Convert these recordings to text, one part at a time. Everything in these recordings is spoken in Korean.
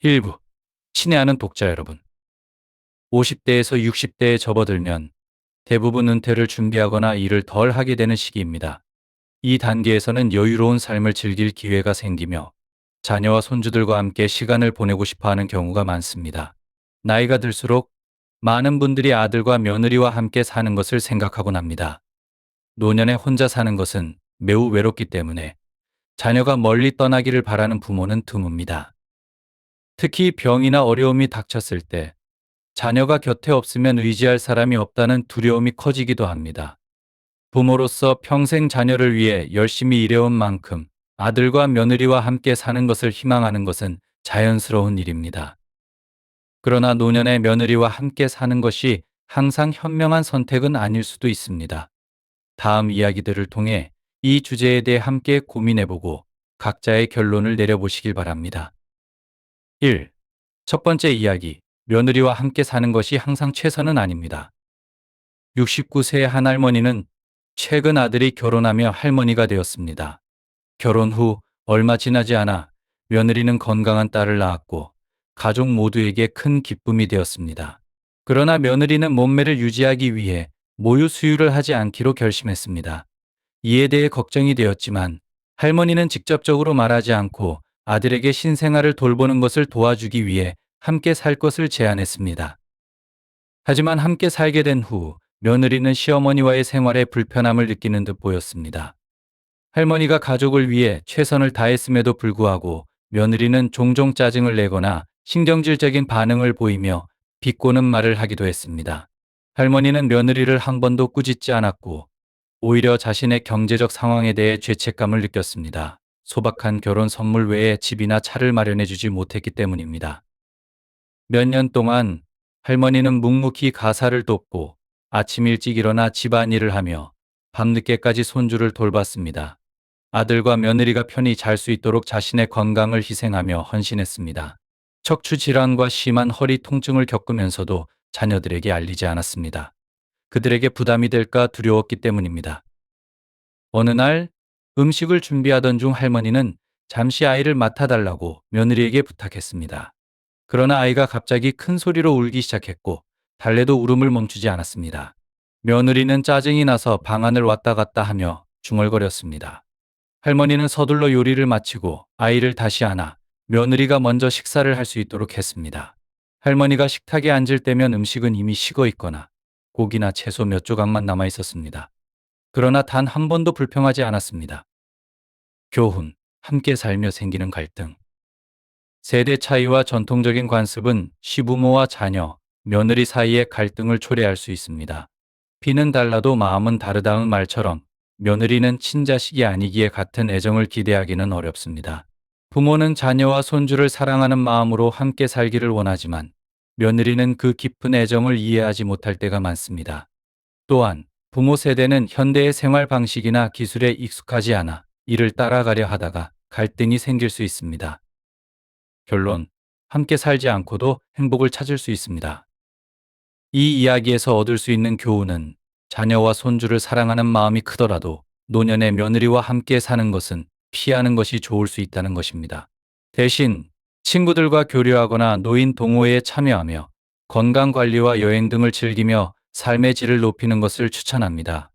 일부 친애하는 독자 여러분. 50대에서 60대에 접어들면 대부분 은퇴를 준비하거나 일을 덜 하게 되는 시기입니다. 이 단계에서는 여유로운 삶을 즐길 기회가 생기며 자녀와 손주들과 함께 시간을 보내고 싶어 하는 경우가 많습니다. 나이가 들수록 많은 분들이 아들과 며느리와 함께 사는 것을 생각하곤 합니다. 노년에 혼자 사는 것은 매우 외롭기 때문에 자녀가 멀리 떠나기를 바라는 부모는 드뭅니다. 특히 병이나 어려움이 닥쳤을 때 자녀가 곁에 없으면 의지할 사람이 없다는 두려움이 커지기도 합니다. 부모로서 평생 자녀를 위해 열심히 일해온 만큼 아들과 며느리와 함께 사는 것을 희망하는 것은 자연스러운 일입니다. 그러나 노년에 며느리와 함께 사는 것이 항상 현명한 선택은 아닐 수도 있습니다. 다음 이야기들을 통해 이 주제에 대해 함께 고민해보고 각자의 결론을 내려보시길 바랍니다. 1. 첫 번째 이야기. 며느리와 함께 사는 것이 항상 최선은 아닙니다. 69세의 한 할머니는 최근 아들이 결혼하며 할머니가 되었습니다. 결혼 후 얼마 지나지 않아 며느리는 건강한 딸을 낳았고 가족 모두에게 큰 기쁨이 되었습니다. 그러나 며느리는 몸매를 유지하기 위해 모유 수유를 하지 않기로 결심했습니다. 이에 대해 걱정이 되었지만 할머니는 직접적으로 말하지 않고 아들에게 신생아를 돌보는 것을 도와주기 위해 함께 살 것을 제안했습니다. 하지만 함께 살게 된 후 며느리는 시어머니와의 생활에 불편함을 느끼는 듯 보였습니다. 할머니가 가족을 위해 최선을 다했음에도 불구하고 며느리는 종종 짜증을 내거나 신경질적인 반응을 보이며 비꼬는 말을 하기도 했습니다. 할머니는 며느리를 한 번도 꾸짖지 않았고 오히려 자신의 경제적 상황에 대해 죄책감을 느꼈습니다. 소박한 결혼 선물 외에 집이나 차를 마련해주지 못했기 때문입니다. 몇 년 동안 할머니는 묵묵히 가사를 돕고 아침 일찍 일어나 집안일을 하며 밤늦게까지 손주를 돌봤습니다. 아들과 며느리가 편히 잘 수 있도록 자신의 건강을 희생하며 헌신했습니다. 척추 질환과 심한 허리 통증을 겪으면서도 자녀들에게 알리지 않았습니다. 그들에게 부담이 될까 두려웠기 때문입니다. 어느 날 음식을 준비하던 중 할머니는 잠시 아이를 맡아달라고 며느리에게 부탁했습니다. 그러나 아이가 갑자기 큰 소리로 울기 시작했고 달래도 울음을 멈추지 않았습니다. 며느리는 짜증이 나서 방안을 왔다 갔다 하며 중얼거렸습니다. 할머니는 서둘러 요리를 마치고 아이를 다시 안아 며느리가 먼저 식사를 할 수 있도록 했습니다. 할머니가 식탁에 앉을 때면 음식은 이미 식어 있거나 고기나 채소 몇 조각만 남아 있었습니다. 그러나 단 한 번도 불평하지 않았습니다. 교훈, 함께 살며 생기는 갈등. 세대 차이와 전통적인 관습은 시부모와 자녀, 며느리 사이의 갈등을 초래할 수 있습니다. 피는 달라도 마음은 다르다는 말처럼 며느리는 친자식이 아니기에 같은 애정을 기대하기는 어렵습니다. 부모는 자녀와 손주를 사랑하는 마음으로 함께 살기를 원하지만 며느리는 그 깊은 애정을 이해하지 못할 때가 많습니다. 또한 부모 세대는 현대의 생활 방식이나 기술에 익숙하지 않아 이를 따라가려 하다가 갈등이 생길 수 있습니다. 결론, 함께 살지 않고도 행복을 찾을 수 있습니다. 이 이야기에서 얻을 수 있는 교훈은 자녀와 손주를 사랑하는 마음이 크더라도 노년의 며느리와 함께 사는 것은 피하는 것이 좋을 수 있다는 것입니다. 대신 친구들과 교류하거나 노인 동호회에 참여하며 건강관리와 여행 등을 즐기며 삶의 질을 높이는 것을 추천합니다.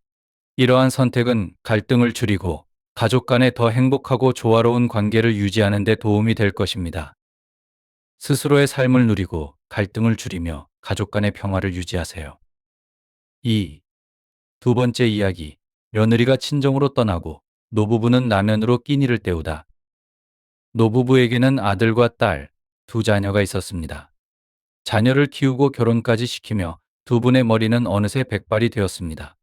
이러한 선택은 갈등을 줄이고 가족 간에 더 행복하고 조화로운 관계를 유지하는 데 도움이 될 것입니다. 스스로의 삶을 누리고 갈등을 줄이며 가족 간의 평화를 유지하세요. 2. 두 번째 이야기. 며느리가 친정으로 떠나고 노부부는 라면으로 끼니를 때우다. 노부부에게는 아들과 딸, 두 자녀가 있었습니다. 자녀를 키우고 결혼까지 시키며 두 분의 머리는 어느새 백발이 되었습니다.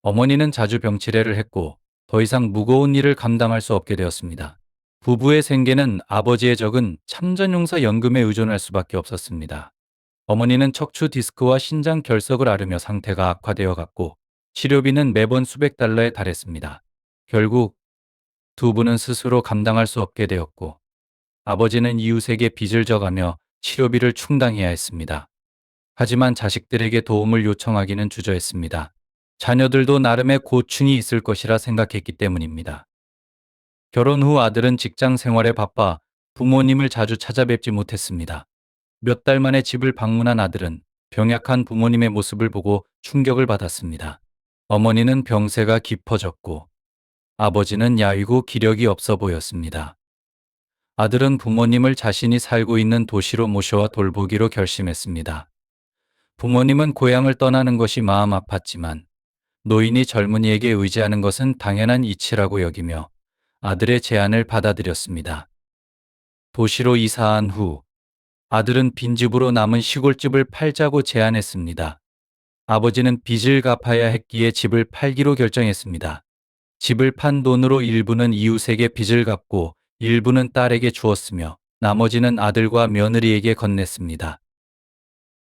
어머니는 자주 병치레를 했고 더 이상 무거운 일을 감당할 수 없게 되었습니다. 부부의 생계는 아버지의 적은 참전용사 연금에 의존할 수밖에 없었습니다. 어머니는 척추 디스크와 신장 결석을 앓으며 상태가 악화되어 갔고 치료비는 매번 수백 달러에 달했습니다. 결국 두 분은 스스로 감당할 수 없게 되었고 아버지는 이웃에게 빚을 져가며 치료비를 충당해야 했습니다. 하지만 자식들에게 도움을 요청하기는 주저했습니다. 자녀들도 나름의 고충이 있을 것이라 생각했기 때문입니다. 결혼 후 아들은 직장 생활에 바빠 부모님을 자주 찾아뵙지 못했습니다. 몇 달 만에 집을 방문한 아들은 병약한 부모님의 모습을 보고 충격을 받았습니다. 어머니는 병세가 깊어졌고 아버지는 야위고 기력이 없어 보였습니다. 아들은 부모님을 자신이 살고 있는 도시로 모셔와 돌보기로 결심했습니다. 부모님은 고향을 떠나는 것이 마음 아팠지만 노인이 젊은이에게 의지하는 것은 당연한 이치라고 여기며 아들의 제안을 받아들였습니다. 도시로 이사한 후 아들은 빈집으로 남은 시골집을 팔자고 제안했습니다. 아버지는 빚을 갚아야 했기에 집을 팔기로 결정했습니다. 집을 판 돈으로 일부는 이웃에게 빚을 갚고 일부는 딸에게 주었으며 나머지는 아들과 며느리에게 건넸습니다.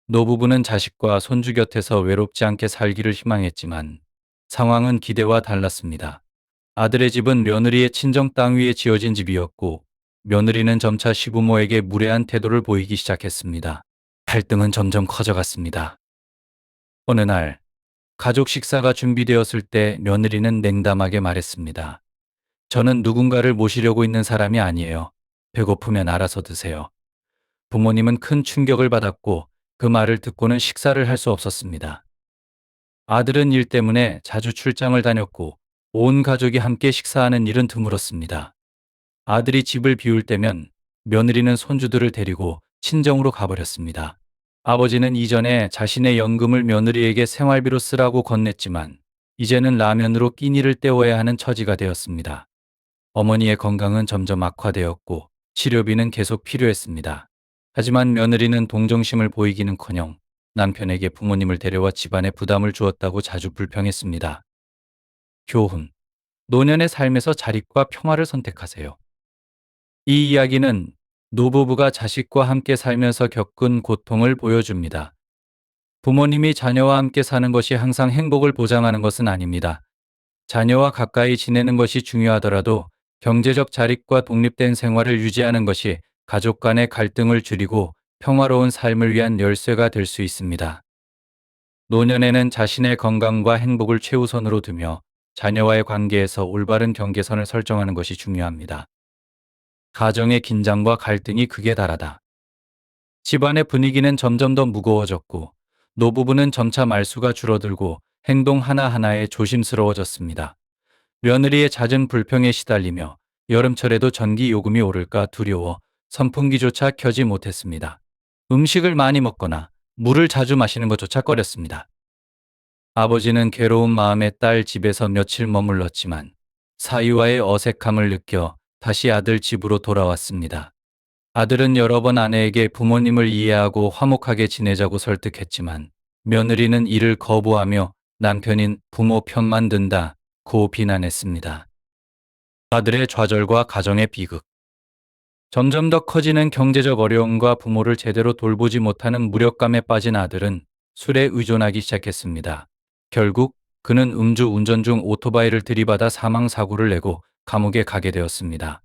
노부부는 자식과 손주 곁에서 외롭지 않게 살기를 희망했지만 상황은 기대와 달랐습니다. 아들의 집은 며느리의 친정 땅 위에 지어진 집이었고 며느리는 점차 시부모에게 무례한 태도를 보이기 시작했습니다. 갈등은 점점 커져갔습니다. 어느 날 가족 식사가 준비되었을 때 며느리는 냉담하게 말했습니다. 저는 누군가를 모시려고 있는 사람이 아니에요. 배고프면 알아서 드세요. 부모님은 큰 충격을 받았고 그 말을 듣고는 식사를 할 수 없었습니다. 아들은 일 때문에 자주 출장을 다녔고 온 가족이 함께 식사하는 일은 드물었습니다. 아들이 집을 비울 때면 며느리는 손주들을 데리고 친정으로 가버렸습니다. 아버지는 이전에 자신의 연금을 며느리에게 생활비로 쓰라고 건넸지만 이제는 라면으로 끼니를 때워야 하는 처지가 되었습니다. 어머니의 건강은 점점 악화되었고 치료비는 계속 필요했습니다. 하지만 며느리는 동정심을 보이기는커녕 남편에게 부모님을 데려와 집안에 부담을 주었다고 자주 불평했습니다. 교훈. 노년의 삶에서 자립과 평화를 선택하세요. 이 이야기는 노부부가 자식과 함께 살면서 겪은 고통을 보여줍니다. 부모님이 자녀와 함께 사는 것이 항상 행복을 보장하는 것은 아닙니다. 자녀와 가까이 지내는 것이 중요하더라도 경제적 자립과 독립된 생활을 유지하는 것이 가족 간의 갈등을 줄이고 평화로운 삶을 위한 열쇠가 될 수 있습니다. 노년에는 자신의 건강과 행복을 최우선으로 두며 자녀와의 관계에서 올바른 경계선을 설정하는 것이 중요합니다. 가정의 긴장과 갈등이 극에 달하다. 집안의 분위기는 점점 더 무거워졌고 노부부는 점차 말수가 줄어들고 행동 하나하나에 조심스러워졌습니다. 며느리의 잦은 불평에 시달리며 여름철에도 전기 요금이 오를까 두려워 선풍기조차 켜지 못했습니다. 음식을 많이 먹거나 물을 자주 마시는 것조차 꺼렸습니다. 아버지는 괴로운 마음에 딸 집에서 며칠 머물렀지만 사위와의 어색함을 느껴 다시 아들 집으로 돌아왔습니다. 아들은 여러 번 아내에게 부모님을 이해하고 화목하게 지내자고 설득했지만 며느리는 이를 거부하며 남편인 부모 편만 든다고 비난했습니다. 아들의 좌절과 가정의 비극. 점점 더 커지는 경제적 어려움과 부모를 제대로 돌보지 못하는 무력감에 빠진 아들은 술에 의존하기 시작했습니다. 결국 그는 음주 운전 중 오토바이를 들이받아 사망사고를 내고 감옥에 가게 되었습니다.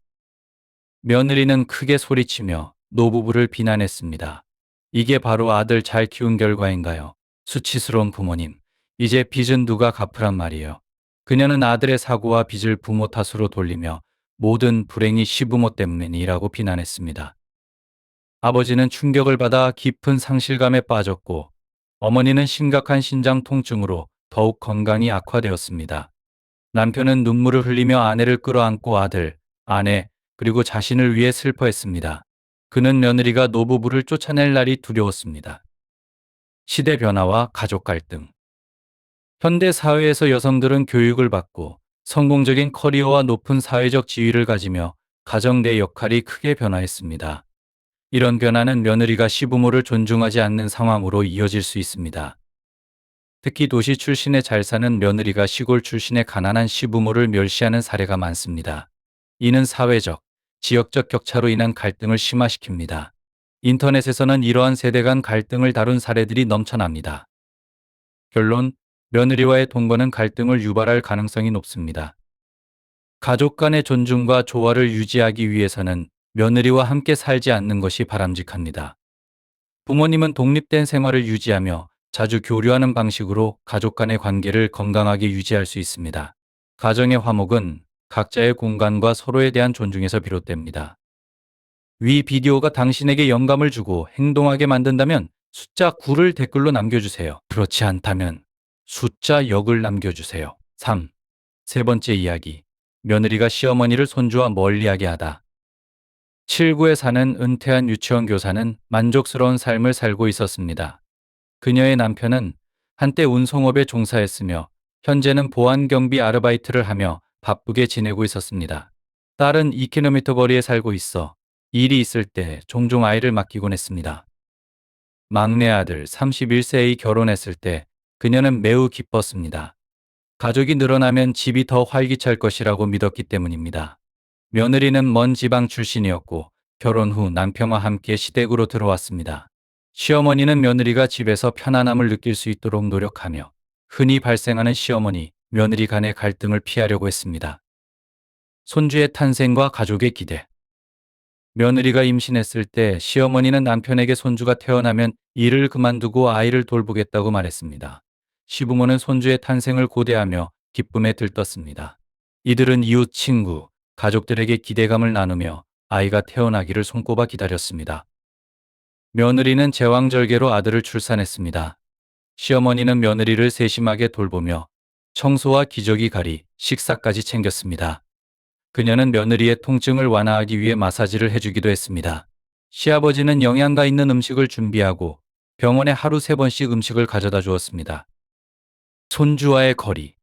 며느리는 크게 소리치며 노부부를 비난했습니다. 이게 바로 아들 잘 키운 결과인가요? 수치스러운 부모님. 이제 빚은 누가 갚으란 말이에요. 그녀는 아들의 사고와 빚을 부모 탓으로 돌리며 모든 불행이 시부모 때문이라고 비난했습니다. 아버지는 충격을 받아 깊은 상실감에 빠졌고 어머니는 심각한 신장 통증으로 더욱 건강이 악화되었습니다. 남편은 눈물을 흘리며 아내를 끌어안고 아들, 아내, 그리고 자신을 위해 슬퍼했습니다. 그는 며느리가 노부부를 쫓아낼 날이 두려웠습니다. 시대 변화와 가족 갈등. 현대 사회에서 여성들은 교육을 받고 성공적인 커리어와 높은 사회적 지위를 가지며 가정 내 역할이 크게 변화했습니다. 이런 변화는 며느리가 시부모를 존중하지 않는 상황으로 이어질 수 있습니다. 특히 도시 출신의 잘 사는 며느리가 시골 출신의 가난한 시부모를 멸시하는 사례가 많습니다. 이는 사회적, 지역적 격차로 인한 갈등을 심화시킵니다. 인터넷에서는 이러한 세대 간 갈등을 다룬 사례들이 넘쳐납니다. 결론, 며느리와의 동거는 갈등을 유발할 가능성이 높습니다. 가족 간의 존중과 조화를 유지하기 위해서는 며느리와 함께 살지 않는 것이 바람직합니다. 부모님은 독립된 생활을 유지하며 자주 교류하는 방식으로 가족 간의 관계를 건강하게 유지할 수 있습니다. 가정의 화목은 각자의 공간과 서로에 대한 존중에서 비롯됩니다. 위 비디오가 당신에게 영감을 주고 행동하게 만든다면 숫자 9를 댓글로 남겨주세요. 그렇지 않다면 숫자 0을 남겨주세요. 3. 세 번째 이야기. 며느리가 시어머니를 손주와 멀리하게 하다. 7구에 사는 은퇴한 유치원 교사는 만족스러운 삶을 살고 있었습니다. 그녀의 남편은 한때 운송업에 종사했으며 현재는 보안 경비 아르바이트를 하며 바쁘게 지내고 있었습니다. 딸은 2km 거리에 살고 있어 일이 있을 때 종종 아이를 맡기곤 했습니다. 막내 아들 31세의 결혼했을 때 그녀는 매우 기뻤습니다. 가족이 늘어나면 집이 더 활기찰 것이라고 믿었기 때문입니다. 며느리는 먼 지방 출신이었고 결혼 후 남편과 함께 시댁으로 들어왔습니다. 시어머니는 며느리가 집에서 편안함을 느낄 수 있도록 노력하며 흔히 발생하는 시어머니, 며느리 간의 갈등을 피하려고 했습니다. 손주의 탄생과 가족의 기대. 며느리가 임신했을 때 시어머니는 남편에게 손주가 태어나면 일을 그만두고 아이를 돌보겠다고 말했습니다. 시부모는 손주의 탄생을 고대하며 기쁨에 들떴습니다. 이들은 이웃 친구, 가족들에게 기대감을 나누며 아이가 태어나기를 손꼽아 기다렸습니다. 며느리는 제왕절개로 아들을 출산했습니다. 시어머니는 며느리를 세심하게 돌보며 청소와 기저귀 가리, 식사까지 챙겼습니다. 그녀는 며느리의 통증을 완화하기 위해 마사지를 해주기도 했습니다. 시아버지는 영양가 있는 음식을 준비하고 병원에 하루 3번씩 음식을 가져다 주었습니다. 손주와의 거리.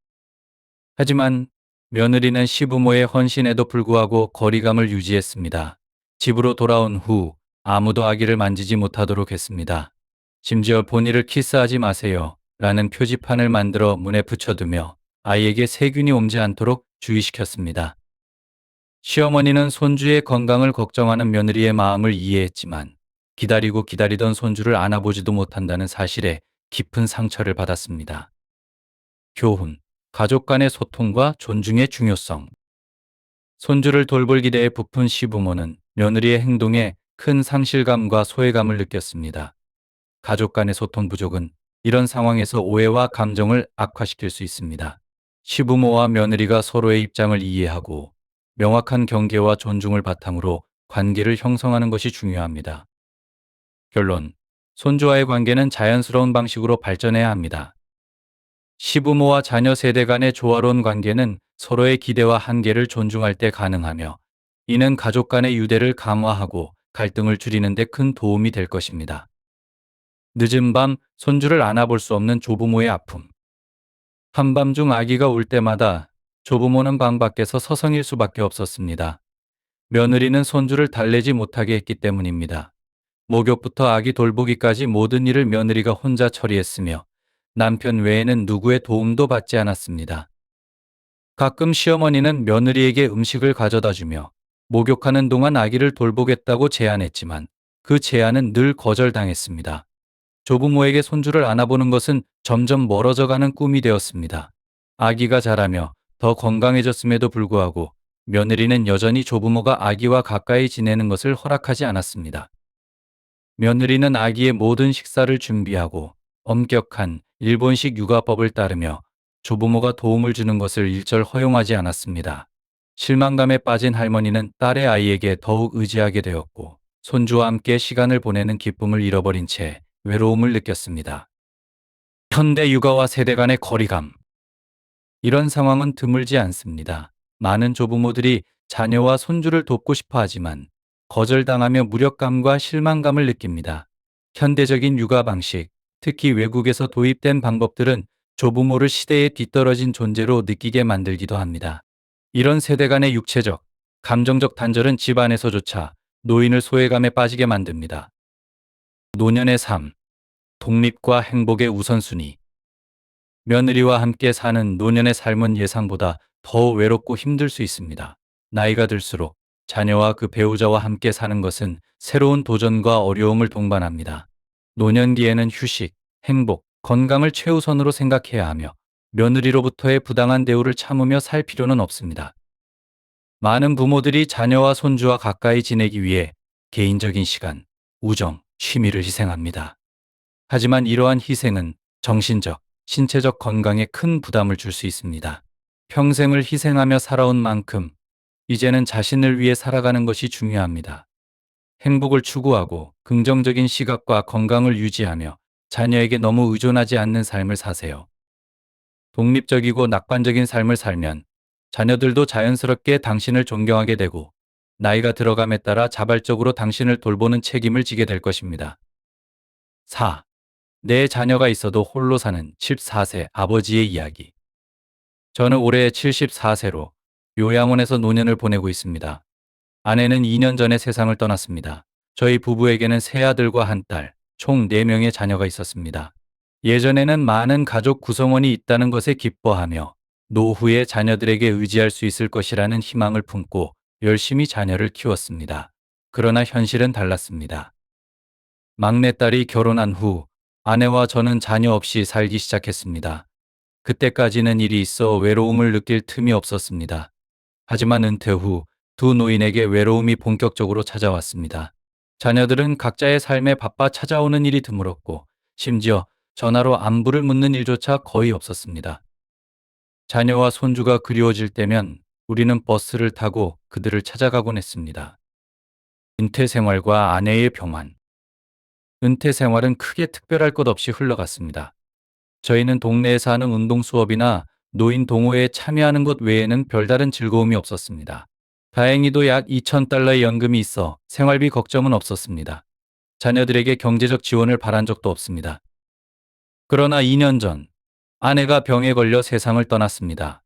하지만 며느리는 시부모의 헌신에도 불구하고 거리감을 유지했습니다. 집으로 돌아온 후 아무도 아기를 만지지 못하도록 했습니다. 심지어 본인을 키스하지 마세요 라는 표지판을 만들어 문에 붙여두며 아이에게 세균이 옮지 않도록 주의시켰습니다. 시어머니는 손주의 건강을 걱정하는 며느리의 마음을 이해했지만 기다리고 기다리던 손주를 안아보지도 못한다는 사실에 깊은 상처를 받았습니다. 교훈, 가족 간의 소통과 존중의 중요성. 손주를 돌볼 기대에 부푼 시부모는 며느리의 행동에 큰 상실감과 소외감을 느꼈습니다. 가족 간의 소통 부족은 이런 상황에서 오해와 감정을 악화시킬 수 있습니다. 시부모와 며느리가 서로의 입장을 이해하고 명확한 경계와 존중을 바탕으로 관계를 형성하는 것이 중요합니다. 결론, 손주와의 관계는 자연스러운 방식으로 발전해야 합니다. 시부모와 자녀 세대 간의 조화로운 관계는 서로의 기대와 한계를 존중할 때 가능하며 이는 가족 간의 유대를 강화하고 갈등을 줄이는 데 큰 도움이 될 것입니다. 늦은 밤 손주를 안아볼 수 없는 조부모의 아픔. 한밤중 아기가 울 때마다 조부모는 방 밖에서 서성일 수밖에 없었습니다. 며느리는 손주를 달래지 못하게 했기 때문입니다. 목욕부터 아기 돌보기까지 모든 일을 며느리가 혼자 처리했으며 남편 외에는 누구의 도움도 받지 않았습니다. 가끔 시어머니는 며느리에게 음식을 가져다 주며 목욕하는 동안 아기를 돌보겠다고 제안했지만 그 제안은 늘 거절당했습니다. 조부모에게 손주를 안아보는 것은 점점 멀어져가는 꿈이 되었습니다. 아기가 자라며 더 건강해졌음에도 불구하고 며느리는 여전히 조부모가 아기와 가까이 지내는 것을 허락하지 않았습니다. 며느리는 아기의 모든 식사를 준비하고 엄격한 일본식 육아법을 따르며 조부모가 도움을 주는 것을 일절 허용하지 않았습니다. 실망감에 빠진 할머니는 딸의 아이에게 더욱 의지하게 되었고 손주와 함께 시간을 보내는 기쁨을 잃어버린 채 외로움을 느꼈습니다. 현대 육아와 세대 간의 거리감. 이런 상황은 드물지 않습니다. 많은 조부모들이 자녀와 손주를 돕고 싶어 하지만 거절당하며 무력감과 실망감을 느낍니다. 현대적인 육아 방식, 특히 외국에서 도입된 방법들은 조부모를 시대에 뒤떨어진 존재로 느끼게 만들기도 합니다. 이런 세대 간의 육체적, 감정적 단절은 집안에서조차 노인을 소외감에 빠지게 만듭니다. 노년의 삶, 독립과 행복의 우선순위. 며느리와 함께 사는 노년의 삶은 예상보다 더 외롭고 힘들 수 있습니다. 나이가 들수록 자녀와 그 배우자와 함께 사는 것은 새로운 도전과 어려움을 동반합니다. 노년기에는 휴식, 행복, 건강을 최우선으로 생각해야 하며 며느리로부터의 부당한 대우를 참으며 살 필요는 없습니다. 많은 부모들이 자녀와 손주와 가까이 지내기 위해 개인적인 시간, 우정, 취미를 희생합니다. 하지만 이러한 희생은 정신적, 신체적 건강에 큰 부담을 줄 수 있습니다. 평생을 희생하며 살아온 만큼 이제는 자신을 위해 살아가는 것이 중요합니다. 행복을 추구하고 긍정적인 시각과 건강을 유지하며 자녀에게 너무 의존하지 않는 삶을 사세요. 독립적이고 낙관적인 삶을 살면 자녀들도 자연스럽게 당신을 존경하게 되고 나이가 들어감에 따라 자발적으로 당신을 돌보는 책임을 지게 될 것입니다. 4. 내 자녀가 있어도 홀로 사는 14세 아버지의 이야기. 저는 올해 74세로 요양원에서 노년을 보내고 있습니다. 아내는 2년 전에 세상을 떠났습니다. 저희 부부에게는 세 아들과 한 딸, 총 4명의 자녀가 있었습니다. 예전에는 많은 가족 구성원이 있다는 것에 기뻐하며 노후에 자녀들에게 의지할 수 있을 것이라는 희망을 품고 열심히 자녀를 키웠습니다. 그러나 현실은 달랐습니다. 막내딸이 결혼한 후 아내와 저는 자녀 없이 살기 시작했습니다. 그때까지는 일이 있어 외로움을 느낄 틈이 없었습니다. 하지만 은퇴 후 두 노인에게 외로움이 본격적으로 찾아왔습니다. 자녀들은 각자의 삶에 바빠 찾아오는 일이 드물었고 심지어 전화로 안부를 묻는 일조차 거의 없었습니다. 자녀와 손주가 그리워질 때면 우리는 버스를 타고 그들을 찾아가곤 했습니다. 은퇴 생활과 아내의 병환. 은퇴 생활은 크게 특별할 것 없이 흘러갔습니다. 저희는 동네에서 하는 운동 수업이나 노인 동호회에 참여하는 것 외에는 별다른 즐거움이 없었습니다. 다행히도 약 2,000달러의 연금이 있어 생활비 걱정은 없었습니다. 자녀들에게 경제적 지원을 바란 적도 없습니다. 그러나 2년 전 아내가 병에 걸려 세상을 떠났습니다.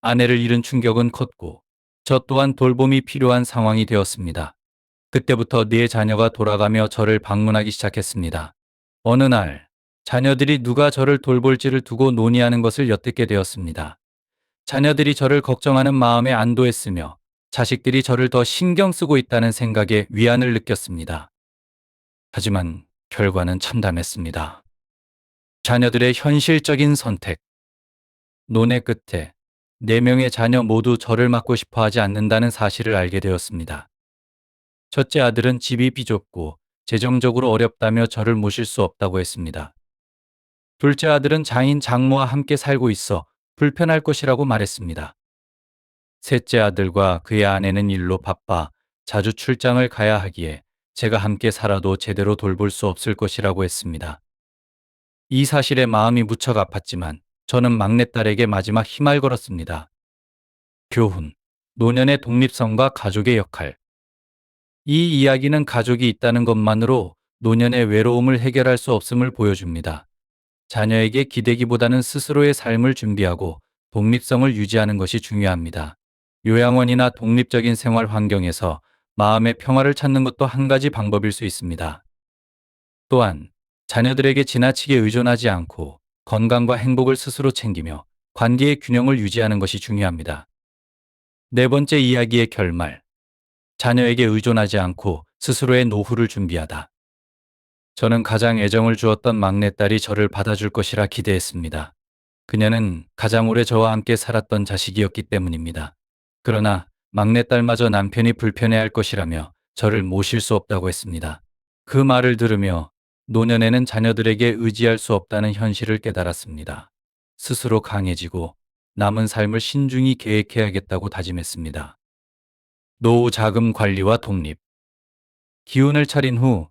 아내를 잃은 충격은 컸고 저 또한 돌봄이 필요한 상황이 되었습니다. 그때부터 네 자녀가 돌아가며 저를 방문하기 시작했습니다. 어느 날 자녀들이 누가 저를 돌볼지를 두고 논의하는 것을 엿듣게 되었습니다. 자녀들이 저를 걱정하는 마음에 안도했으며 자식들이 저를 더 신경 쓰고 있다는 생각에 위안을 느꼈습니다. 하지만 결과는 참담했습니다. 자녀들의 현실적인 선택. 논의 끝에 4명의 자녀 모두 저를 맡고 싶어 하지 않는다는 사실을 알게 되었습니다. 첫째 아들은 집이 비좁고 재정적으로 어렵다며 저를 모실 수 없다고 했습니다. 둘째 아들은 장인 장모와 함께 살고 있어 불편할 것이라고 말했습니다. 셋째 아들과 그의 아내는 일로 바빠 자주 출장을 가야 하기에 제가 함께 살아도 제대로 돌볼 수 없을 것이라고 했습니다. 이 사실에 마음이 무척 아팠지만 저는 막내딸에게 마지막 힘을 걸었습니다. 교훈, 노년의 독립성과 가족의 역할. 이 이야기는 가족이 있다는 것만으로 노년의 외로움을 해결할 수 없음을 보여줍니다. 자녀에게 기대기보다는 스스로의 삶을 준비하고 독립성을 유지하는 것이 중요합니다. 요양원이나 독립적인 생활 환경에서 마음의 평화를 찾는 것도 한 가지 방법일 수 있습니다. 또한 자녀들에게 지나치게 의존하지 않고 건강과 행복을 스스로 챙기며 관계의 균형을 유지하는 것이 중요합니다. 네 번째 이야기의 결말. 자녀에게 의존하지 않고 스스로의 노후를 준비하다. 저는 가장 애정을 주었던 막내딸이 저를 받아줄 것이라 기대했습니다. 그녀는 가장 오래 저와 함께 살았던 자식이었기 때문입니다. 그러나 막내딸마저 남편이 불편해할 것이라며 저를 모실 수 없다고 했습니다. 그 말을 들으며 노년에는 자녀들에게 의지할 수 없다는 현실을 깨달았습니다. 스스로 강해지고 남은 삶을 신중히 계획해야겠다고 다짐했습니다. 노후 자금 관리와 독립. 기운을 차린 후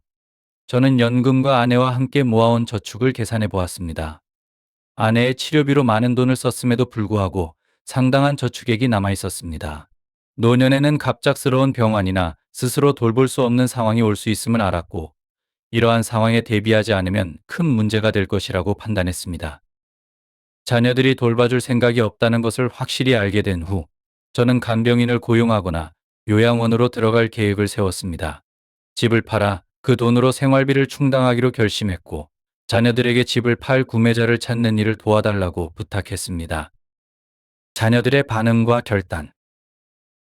저는 연금과 아내와 함께 모아온 저축을 계산해 보았습니다. 아내의 치료비로 많은 돈을 썼음에도 불구하고 상당한 저축액이 남아 있었습니다. 노년에는 갑작스러운 병환이나 스스로 돌볼 수 없는 상황이 올 수 있음을 알았고 이러한 상황에 대비하지 않으면 큰 문제가 될 것이라고 판단했습니다. 자녀들이 돌봐줄 생각이 없다는 것을 확실히 알게 된 후 저는 간병인을 고용하거나 요양원으로 들어갈 계획을 세웠습니다. 집을 팔아 그 돈으로 생활비를 충당하기로 결심했고 자녀들에게 집을 팔 구매자를 찾는 일을 도와달라고 부탁했습니다. 자녀들의 반응과 결단.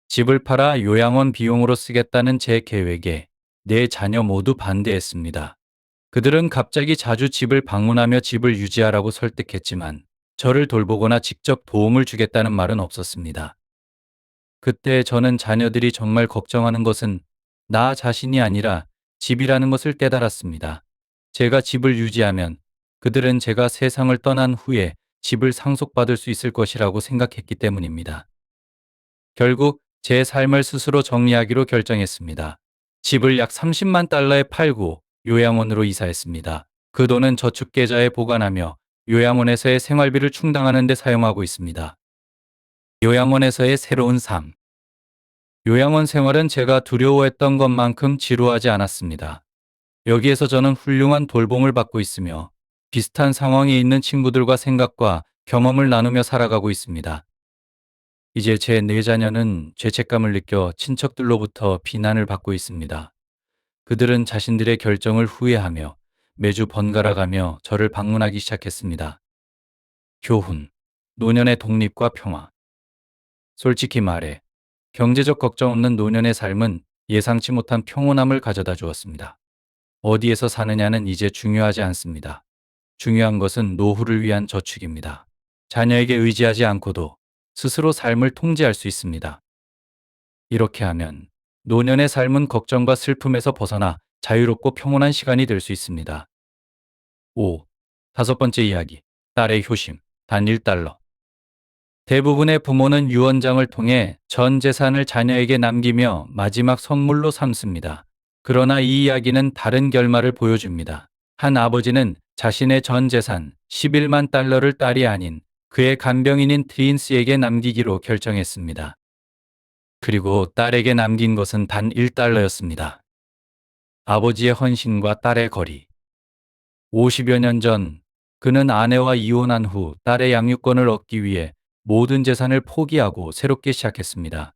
집을 팔아 요양원 비용으로 쓰겠다는 제 계획에 네 자녀 모두 반대했습니다. 그들은 갑자기 자주 집을 방문하며 집을 유지하라고 설득했지만 저를 돌보거나 직접 도움을 주겠다는 말은 없었습니다. 그때 저는 자녀들이 정말 걱정하는 것은 나 자신이 아니라 집이라는 것을 깨달았습니다. 제가 집을 유지하면 그들은 제가 세상을 떠난 후에 집을 상속받을 수 있을 것이라고 생각했기 때문입니다. 결국 제 삶을 스스로 정리하기로 결정했습니다. 집을 약 30만 달러에 팔고 요양원으로 이사했습니다. 그 돈은 저축계좌에 보관하며 요양원에서의 생활비를 충당하는 데 사용하고 있습니다. 요양원에서의 새로운 삶. 요양원 생활은 제가 두려워했던 것만큼 지루하지 않았습니다. 여기에서 저는 훌륭한 돌봄을 받고 있으며 비슷한 상황에 있는 친구들과 생각과 경험을 나누며 살아가고 있습니다. 이제 제 네 자녀는 죄책감을 느껴 친척들로부터 비난을 받고 있습니다. 그들은 자신들의 결정을 후회하며 매주 번갈아가며 저를 방문하기 시작했습니다. 교훈, 노년의 독립과 평화. 솔직히 말해, 경제적 걱정 없는 노년의 삶은 예상치 못한 평온함을 가져다 주었습니다. 어디에서 사느냐는 이제 중요하지 않습니다. 중요한 것은 노후를 위한 저축입니다. 자녀에게 의지하지 않고도 스스로 삶을 통제할 수 있습니다. 이렇게 하면 노년의 삶은 걱정과 슬픔에서 벗어나 자유롭고 평온한 시간이 될 수 있습니다. 5. 다섯 번째 이야기. 딸의 효심. 단 1달러. 대부분의 부모는 유언장을 통해 전 재산을 자녀에게 남기며 마지막 선물로 삼습니다. 그러나 이 이야기는 다른 결말을 보여줍니다. 한 아버지는 자신의 전 재산 11만 달러를 딸이 아닌 그의 간병인인 트린스에게 남기기로 결정했습니다. 그리고 딸에게 남긴 것은 단 1달러였습니다. 아버지의 헌신과 딸의 거리. 50여 년 전, 그는 아내와 이혼한 후 딸의 양육권을 얻기 위해 모든 재산을 포기하고 새롭게 시작했습니다.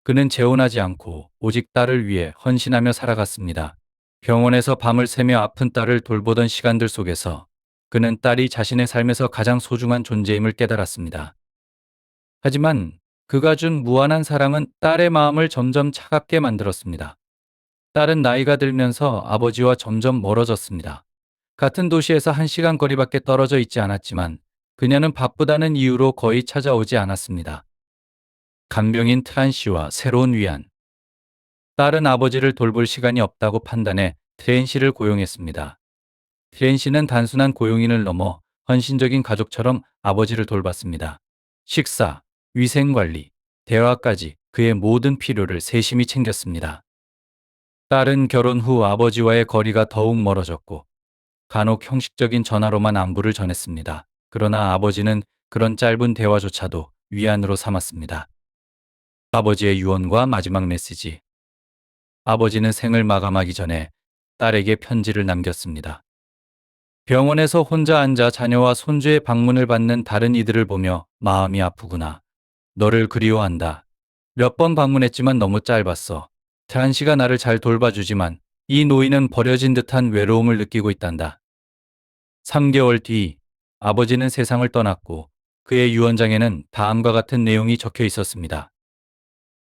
그는 재혼하지 않고 오직 딸을 위해 헌신하며 살아갔습니다. 병원에서 밤을 새며 아픈 딸을 돌보던 시간들 속에서 그는 딸이 자신의 삶에서 가장 소중한 존재임을 깨달았습니다. 하지만 그가 준 무한한 사랑은 딸의 마음을 점점 차갑게 만들었습니다. 딸은 나이가 들면서 아버지와 점점 멀어졌습니다. 같은 도시에서 1시간 거리밖에 떨어져 있지 않았지만 그녀는 바쁘다는 이유로 거의 찾아오지 않았습니다. 간병인 트란 씨와 새로운 위안. 딸은 아버지를 돌볼 시간이 없다고 판단해 트렌 씨를 고용했습니다. 트렌 씨는 단순한 고용인을 넘어 헌신적인 가족처럼 아버지를 돌봤습니다. 식사, 위생관리, 대화까지 그의 모든 필요를 세심히 챙겼습니다. 딸은 결혼 후 아버지와의 거리가 더욱 멀어졌고 간혹 형식적인 전화로만 안부를 전했습니다. 그러나 아버지는 그런 짧은 대화조차도 위안으로 삼았습니다. 아버지의 유언과 마지막 메시지. 아버지는 생을 마감하기 전에 딸에게 편지를 남겼습니다. 병원에서 혼자 앉아 자녀와 손주의 방문을 받는 다른 이들을 보며 마음이 아프구나. 너를 그리워한다. 몇 번 방문했지만 너무 짧았어. 트란 씨가 나를 잘 돌봐주지만 이 노인은 버려진 듯한 외로움을 느끼고 있단다. 3개월 뒤 아버지는 세상을 떠났고 그의 유언장에는 다음과 같은 내용이 적혀 있었습니다.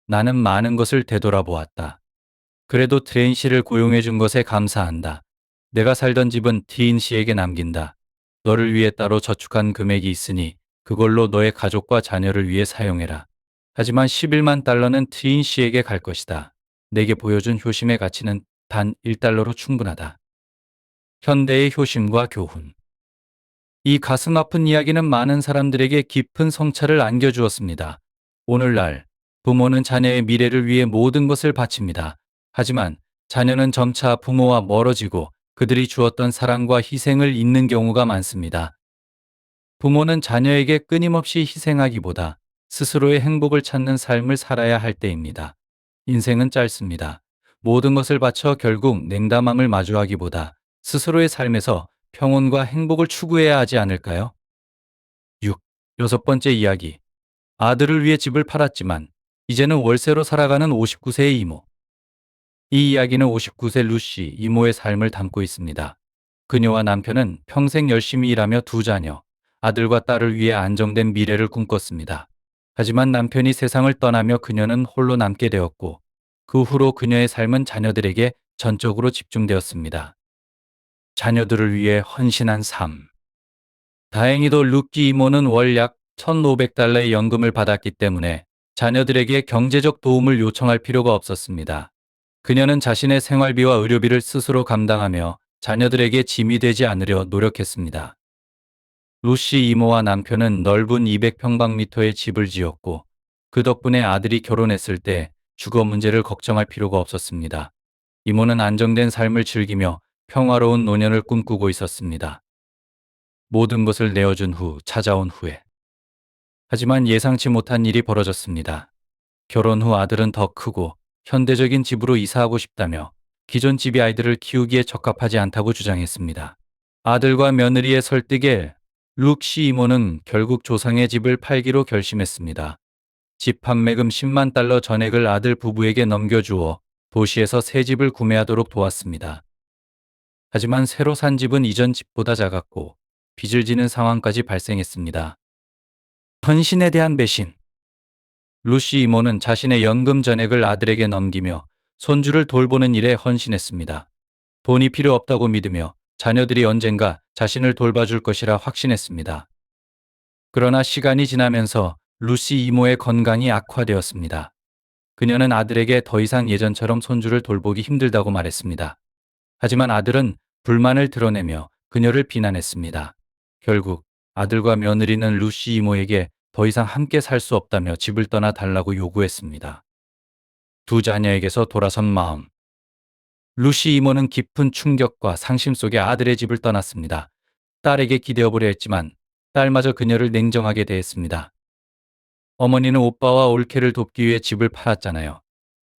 나는 많은 것을 되돌아보았다. 그래도 트레인 씨를 고용해 준 것에 감사한다. 내가 살던 집은 티인 씨에게 남긴다. 너를 위해 따로 저축한 금액이 있으니 그걸로 너의 가족과 자녀를 위해 사용해라. 하지만 11만 달러는 트인 씨에게 갈 것이다. 내게 보여준 효심의 가치는 단 1달러로 충분하다. 현대의 효심과 교훈. 이 가슴 아픈 이야기는 많은 사람들에게 깊은 성찰을 안겨주었습니다. 오늘날 부모는 자녀의 미래를 위해 모든 것을 바칩니다. 하지만 자녀는 점차 부모와 멀어지고 그들이 주었던 사랑과 희생을 잊는 경우가 많습니다. 부모는 자녀에게 끊임없이 희생하기보다 스스로의 행복을 찾는 삶을 살아야 할 때입니다. 인생은 짧습니다. 모든 것을 바쳐 결국 냉담함을 마주하기보다 스스로의 삶에서 평온과 행복을 추구해야 하지 않을까요? 6. 여섯 번째 이야기. 아들을 위해 집을 팔았지만 이제는 월세로 살아가는 59세의 이모. 이 이야기는 59세 루시 이모의 삶을 담고 있습니다. 그녀와 남편은 평생 열심히 일하며 두 자녀, 아들과 딸을 위해 안정된 미래를 꿈꿨습니다. 하지만 남편이 세상을 떠나며 그녀는 홀로 남게 되었고 그 후로 그녀의 삶은 자녀들에게 전적으로 집중되었습니다. 자녀들을 위해 헌신한 삶. 다행히도 루키 이모는 월 약 1,500달러의 연금을 받았기 때문에 자녀들에게 경제적 도움을 요청할 필요가 없었습니다. 그녀는 자신의 생활비와 의료비를 스스로 감당하며 자녀들에게 짐이 되지 않으려 노력했습니다. 루시 이모와 남편은 넓은 200평방미터의 집을 지었고 그 덕분에 아들이 결혼했을 때 주거 문제를 걱정할 필요가 없었습니다. 이모는 안정된 삶을 즐기며 평화로운 노년을 꿈꾸고 있었습니다. 모든 것을 내어준 후 찾아온 후회. 하지만 예상치 못한 일이 벌어졌습니다. 결혼 후 아들은 더 크고 현대적인 집으로 이사하고 싶다며 기존 집이 아이들을 키우기에 적합하지 않다고 주장했습니다. 아들과 며느리의 설득에 룩시 이모는 결국 조상의 집을 팔기로 결심했습니다. 집 판매금 10만 달러 전액을 아들 부부에게 넘겨주어 도시에서 새 집을 구매하도록 도왔습니다. 하지만 새로 산 집은 이전 집보다 작았고 빚을 지는 상황까지 발생했습니다. 헌신에 대한 배신. 루시 이모는 자신의 연금 전액을 아들에게 넘기며 손주를 돌보는 일에 헌신했습니다. 돈이 필요 없다고 믿으며 자녀들이 언젠가 자신을 돌봐줄 것이라 확신했습니다. 그러나 시간이 지나면서 루시 이모의 건강이 악화되었습니다. 그녀는 아들에게 더 이상 예전처럼 손주를 돌보기 힘들다고 말했습니다. 하지만 아들은 불만을 드러내며 그녀를 비난했습니다. 결국 아들과 며느리는 루시 이모에게 더 이상 함께 살 수 없다며 집을 떠나 달라고 요구했습니다. 두 자녀에게서 돌아선 마음. 루시 이모는 깊은 충격과 상심 속에 아들의 집을 떠났습니다. 딸에게 기대어보려 했지만 딸마저 그녀를 냉정하게 대했습니다. 어머니는 오빠와 올케를 돕기 위해 집을 팔았잖아요.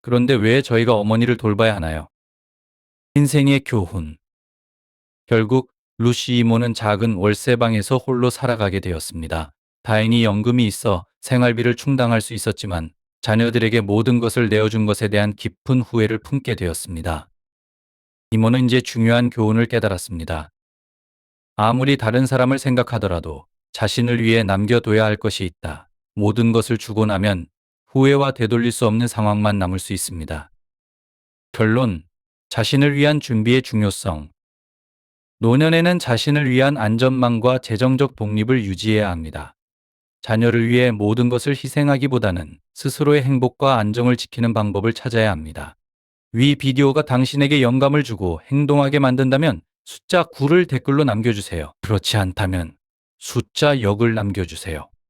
그런데 왜 저희가 어머니를 돌봐야 하나요? 인생의 교훈. 결국 루시 이모는 작은 월세방에서 홀로 살아가게 되었습니다. 다행히 연금이 있어 생활비를 충당할 수 있었지만 자녀들에게 모든 것을 내어준 것에 대한 깊은 후회를 품게 되었습니다. 이모는 이제 중요한 교훈을 깨달았습니다. 아무리 다른 사람을 생각하더라도 자신을 위해 남겨둬야 할 것이 있다. 모든 것을 주고 나면 후회와 되돌릴 수 없는 상황만 남을 수 있습니다. 결론, 자신을 위한 준비의 중요성. 노년에는 자신을 위한 안전망과 재정적 독립을 유지해야 합니다. 자녀를 위해 모든 것을 희생하기보다는 스스로의 행복과 안정을 지키는 방법을 찾아야 합니다. 위 비디오가 당신에게 영감을 주고 행동하게 만든다면 숫자 9를 댓글로 남겨주세요. 그렇지 않다면 숫자 0을 남겨주세요.